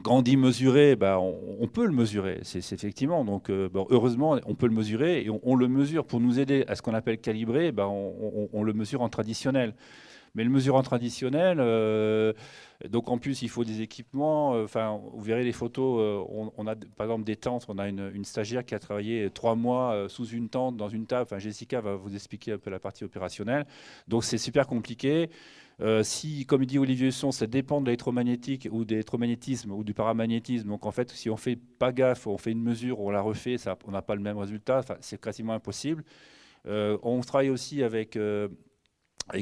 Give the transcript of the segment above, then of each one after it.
Quand on dit mesurer, bah, on peut le mesurer, c'est effectivement. Donc, bon, heureusement, on peut le mesurer et on le mesure pour nous aider à ce qu'on appelle calibrer. Bah, on le mesure en traditionnel. Mais le mesurant traditionnel, donc en plus, il faut des équipements. Enfin, vous verrez les photos. On a par exemple des tentes. On a une stagiaire qui a travaillé 3 mois sous une tente, dans une table. Enfin, Jessica va vous expliquer un peu la partie opérationnelle. Donc, c'est super compliqué. Si, comme dit Olivier Husson, ça dépend de l'électromagnétique ou de l'électromagnétisme ou du paramagnétisme. Donc, en fait, si on fait pas gaffe, on fait une mesure, on la refait, ça, on n'a pas le même résultat. Enfin, c'est quasiment impossible. On travaille aussi avec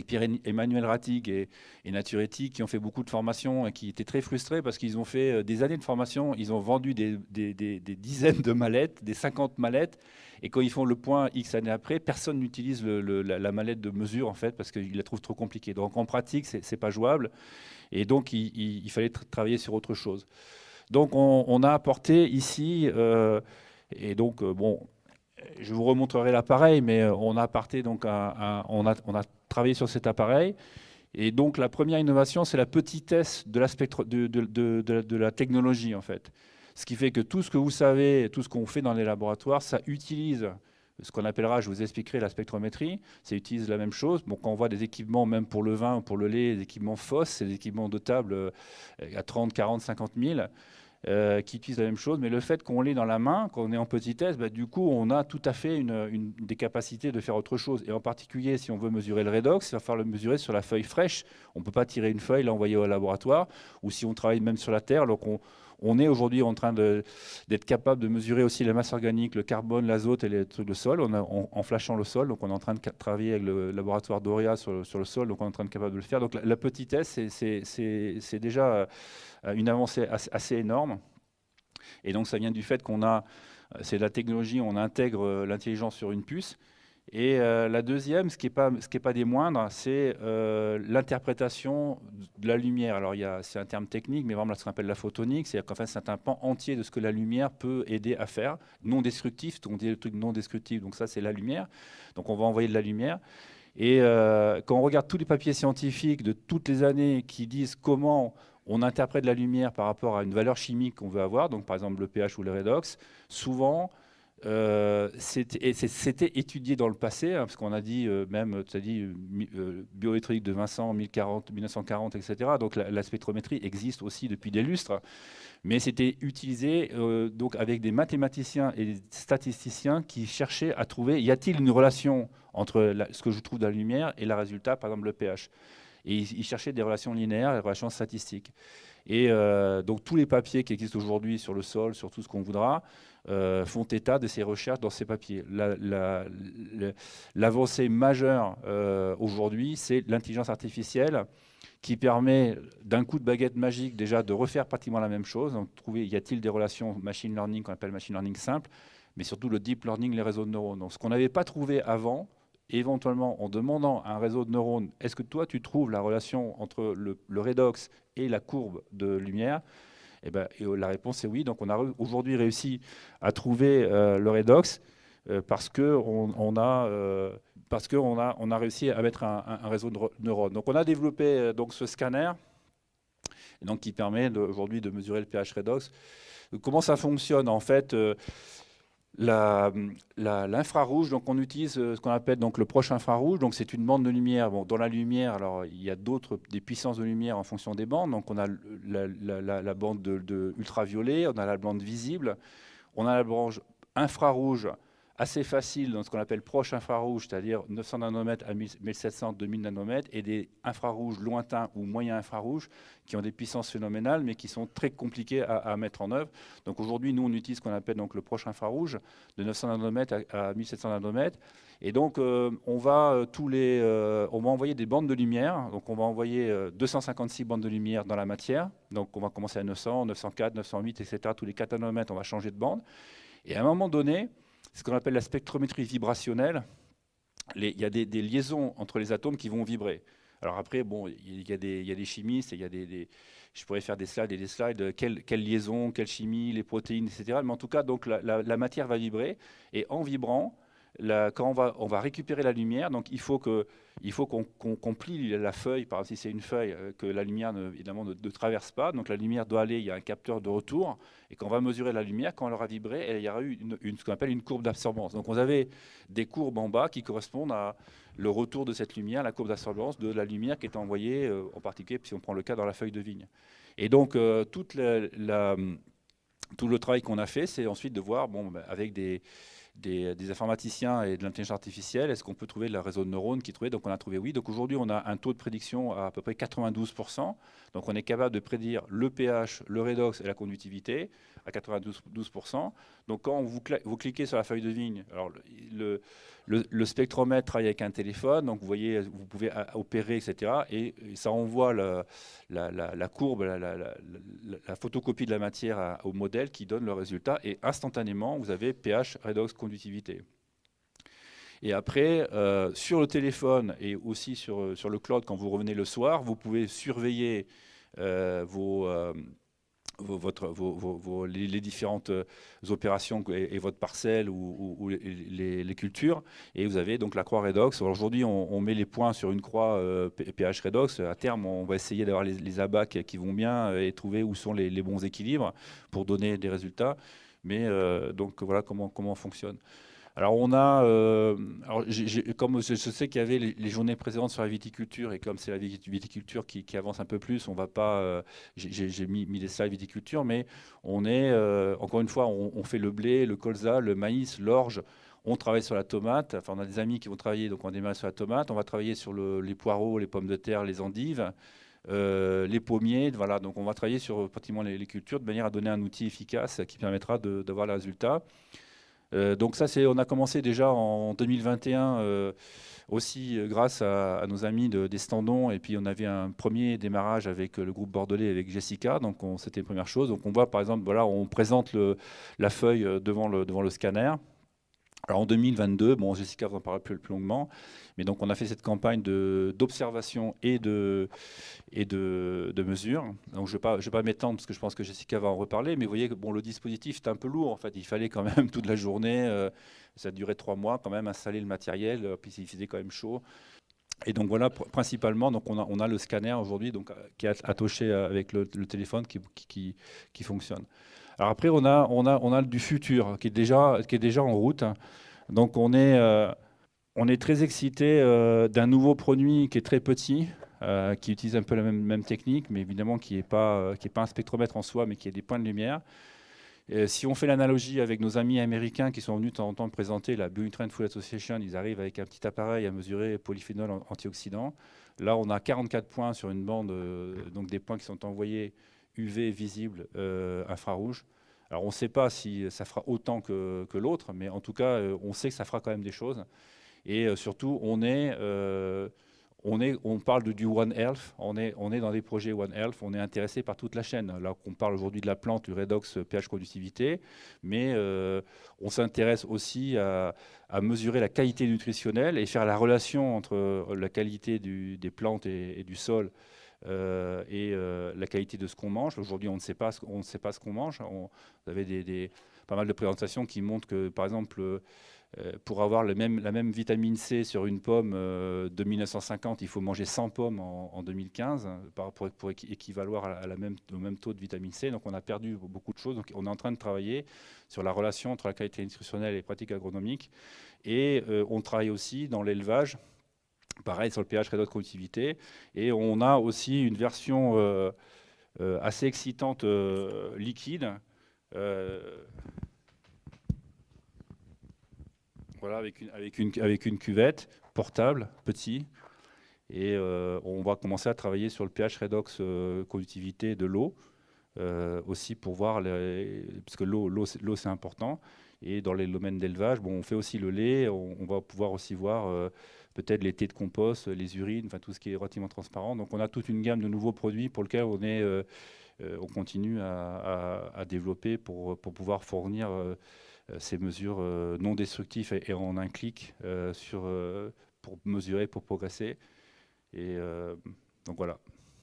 Pierre-Emmanuel Ratig et Naturetti qui ont fait beaucoup de formations et qui étaient très frustrés parce qu'ils ont fait des années de formation, ils ont vendu des dizaines de mallettes, des 50 mallettes, et quand ils font le point X années après, personne n'utilise la mallette de mesure en fait parce qu'ils la trouvent trop compliquée. Donc en pratique, c'est pas jouable et donc il fallait travailler sur autre chose. Donc on a apporté ici, et donc bon, je vous remontrerai l'appareil, mais on a apporté donc on a travaillé sur cet appareil. Et donc la première innovation, c'est la petitesse de la, de la technologie en fait. Ce qui fait que tout ce que vous savez, tout ce qu'on fait dans les laboratoires, ça utilise ce qu'on appellera, je vous expliquerai la spectrométrie, ça utilise la même chose. Bon, quand on voit des équipements, même pour le vin ou pour le lait, des équipements FOSS, c'est des équipements de table à 30, 40, 50 000 qui utilisent la même chose, mais le fait qu'on l'ait dans la main, qu'on est en petitesse, bah, du coup, on a tout à fait des capacités de faire autre chose. Et en particulier, si on veut mesurer le redox, il va falloir le mesurer sur la feuille fraîche. On ne peut pas tirer une feuille, l'envoyer au laboratoire, ou si on travaille même sur la terre. Donc on est aujourd'hui en train d'être capable de mesurer aussi la masse organique, le carbone, l'azote et les trucs de sol, en flashant le sol. Donc on est en train de travailler avec le laboratoire Doria sur le sol, donc on est en train de capable de le faire. Donc la petitesse, c'est déjà une avancée assez énorme. Et donc ça vient du fait qu'on a, c'est la technologie, on intègre l'intelligence sur une puce. Et la deuxième, ce qui est pas des moindres, c'est l'interprétation de la lumière. Alors c'est un terme technique, mais vraiment ce qu'on appelle la photonique, c'est-à-dire qu'en fait c'est un pan entier de ce que la lumière peut aider à faire, non destructif, on dit le truc non destructif, donc ça c'est la lumière. Donc on va envoyer de la lumière. Et quand on regarde tous les papiers scientifiques de toutes les années qui disent comment on interprète la lumière par rapport à une valeur chimique qu'on veut avoir, donc par exemple le pH ou le redox, souvent c'était étudié dans le passé, hein, parce qu'on a dit même, tu as dit bioélectrique de Vincent, 1040, 1940, etc. Donc la spectrométrie existe aussi depuis des lustres, mais c'était utilisé donc avec des mathématiciens et des statisticiens qui cherchaient à trouver, y a-t-il une relation entre ce que je trouve dans la lumière et le résultat, par exemple le pH. Et ils cherchaient des relations linéaires, des relations statistiques. Et donc tous les papiers qui existent aujourd'hui sur le sol, sur tout ce qu'on voudra, font état de ces recherches dans ces papiers. L'avancée majeure aujourd'hui, c'est l'intelligence artificielle qui permet d'un coup de baguette magique déjà de refaire pratiquement la même chose. Donc, trouver, y a-t-il des relations machine learning qu'on appelle machine learning simple, mais surtout le deep learning, les réseaux de neurones. Donc ce qu'on n'avait pas trouvé avant, éventuellement en demandant à un réseau de neurones, est-ce que toi tu trouves la relation entre le redox et la courbe de lumière? Et la réponse est oui. Donc on a aujourd'hui réussi à trouver le redox parce qu'on a réussi à mettre un réseau de neurones. Donc on a développé donc ce scanner donc, qui permet aujourd'hui de mesurer le pH redox. Comment ça fonctionne? En fait, l'infrarouge, donc on utilise ce qu'on appelle donc le proche infrarouge. Donc c'est une bande de lumière. Bon, dans la lumière, alors il y a des puissances de lumière en fonction des bandes. Donc on a la bande de ultraviolet, on a la bande visible, on a la branche infrarouge assez facile dans ce qu'on appelle proche infrarouge, c'est-à-dire 900 nanomètres à 1700, 2000 nanomètres, et des infrarouges lointains ou moyens infrarouges qui ont des puissances phénoménales, mais qui sont très compliqués à mettre en œuvre. Donc aujourd'hui, nous, on utilise ce qu'on appelle donc le proche infrarouge de 900 nanomètres à 1700 nanomètres. Et donc, on va envoyer des bandes de lumière. Donc, on va envoyer 256 bandes de lumière dans la matière. Donc, on va commencer à 900, 904, 908, etc. Tous les 4 nanomètres, on va changer de bande. Et à un moment donné, ce qu'on appelle la spectrométrie vibrationnelle, il y a des liaisons entre les atomes qui vont vibrer. Alors après, bon, il y a des chimistes, je pourrais faire des slides et des slides, quelle liaison, quelle chimie, les protéines, etc. Mais en tout cas, donc, la matière va vibrer, et en vibrant, quand on va récupérer la lumière, donc il faut qu'on plie la feuille, par exemple si c'est une feuille, que la lumière évidemment ne traverse pas. Donc la lumière doit aller, il y a un capteur de retour, et quand on va mesurer la lumière, quand elle aura vibré, il y aura eu ce qu'on appelle une courbe d'absorbance. Donc vous avez des courbes en bas qui correspondent à le retour de cette lumière, la courbe d'absorbance de la lumière qui est envoyée, en particulier si on prend le cas dans la feuille de vigne. Et donc tout le travail qu'on a fait, c'est ensuite de voir, bon, avec des informaticiens et de l'intelligence artificielle, est-ce qu'on peut trouver le réseau de neurones qui trouvait? Donc on a trouvé oui. Donc aujourd'hui, on a un taux de prédiction à peu près 92%. Donc on est capable de prédire le pH, le redox et la conductivité à 92%. Donc quand vous cliquez sur la feuille de vigne, alors le spectromètre travaille avec un téléphone, donc vous voyez, vous pouvez opérer, etc. Et ça envoie la courbe, la photocopie de la matière au modèle qui donne le résultat. Et instantanément, vous avez pH, redox, conductivité. Et après, sur le téléphone et aussi sur le cloud, quand vous revenez le soir, vous pouvez surveiller les différentes opérations et votre parcelle ou les cultures. Et vous avez donc la croix redox. Aujourd'hui, on met les points sur une croix pH redox. À terme, on va essayer d'avoir les abacs qui vont bien et trouver où sont les bons équilibres pour donner des résultats. Mais donc voilà comment on fonctionne. Alors on a, comme je sais qu'il y avait les journées précédentes sur la viticulture, et comme c'est la viticulture qui avance un peu plus, on va pas, j'ai mis des slides viticulture, mais on est, encore une fois, on fait le blé, le colza, le maïs, l'orge, on travaille sur la tomate, enfin on a des amis qui vont travailler, donc on démarre sur la tomate, on va travailler sur les poireaux, les pommes de terre, les endives, les pommiers, voilà, donc on va travailler sur pratiquement les cultures de manière à donner un outil efficace qui permettra d'avoir le résultat. Donc ça, on a commencé déjà en 2021 aussi grâce à nos amis d'Estendon, et puis on avait un premier démarrage avec le groupe bordelais avec Jessica, donc c'était une première chose. Donc on voit par exemple, voilà, on présente la feuille devant le scanner. Alors en 2022, bon, Jessica vous en parlera plus longuement, mais donc on a fait cette campagne d'observation et de mesure. Donc je ne vais pas m'étendre parce que je pense que Jessica va en reparler, mais vous voyez que bon, le dispositif est un peu lourd en fait. Il fallait quand même toute la journée, ça a duré 3 mois quand même, installer le matériel, puis il faisait quand même chaud. Et donc voilà, principalement, donc on a le scanner aujourd'hui donc, qui est attaché avec le téléphone qui fonctionne. Alors après, on a du futur qui est déjà en route. Donc on est très excité d'un nouveau produit qui est très petit, qui utilise un peu la même technique, mais évidemment qui n'est pas un spectromètre en soi, mais qui a des points de lumière. Et si on fait l'analogie avec nos amis américains qui sont venus de temps en temps présenter la Bionutrient Food Association, ils arrivent avec un petit appareil à mesurer polyphénol antioxydants. Là, on a 44 points sur une bande, donc des points qui sont envoyés UV visibles, infrarouge. Alors on ne sait pas si ça fera autant que l'autre, mais en tout cas, on sait que ça fera quand même des choses. Et surtout, on parle du One Health, on est dans des projets One Health, on est intéressé par toute la chaîne. Là, on parle aujourd'hui de la plante, du redox, pH conductivité, mais on s'intéresse aussi à mesurer la qualité nutritionnelle et faire la relation entre la qualité des plantes et du sol et la qualité de ce qu'on mange. Aujourd'hui, on ne sait pas ce qu'on mange. Vous avez pas mal de présentations qui montrent que, par exemple, pour avoir la même vitamine C sur une pomme de 1950, il faut manger 100 pommes en 2015 pour équivaloir au même taux de vitamine C. Donc on a perdu beaucoup de choses. Donc on est en train de travailler sur la relation entre la qualité nutritionnelle et les pratiques agronomiques. Et on travaille aussi dans l'élevage, pareil sur le pH, redox, conductivité. Et on a aussi une version assez excitante liquide. Voilà, avec une cuvette portable, petit. Et on va commencer à travailler sur le pH redox conductivité de l'eau, aussi pour voir, parce que l'eau c'est important. Et dans les domaines d'élevage, bon, on fait aussi le lait, on va pouvoir aussi voir peut-être les thés de compost, les urines, enfin tout ce qui est relativement transparent. Donc on a toute une gamme de nouveaux produits pour lesquels on continue à développer pour pouvoir fournir ces mesures non destructives et en un clic pour mesurer, pour progresser. Et donc voilà.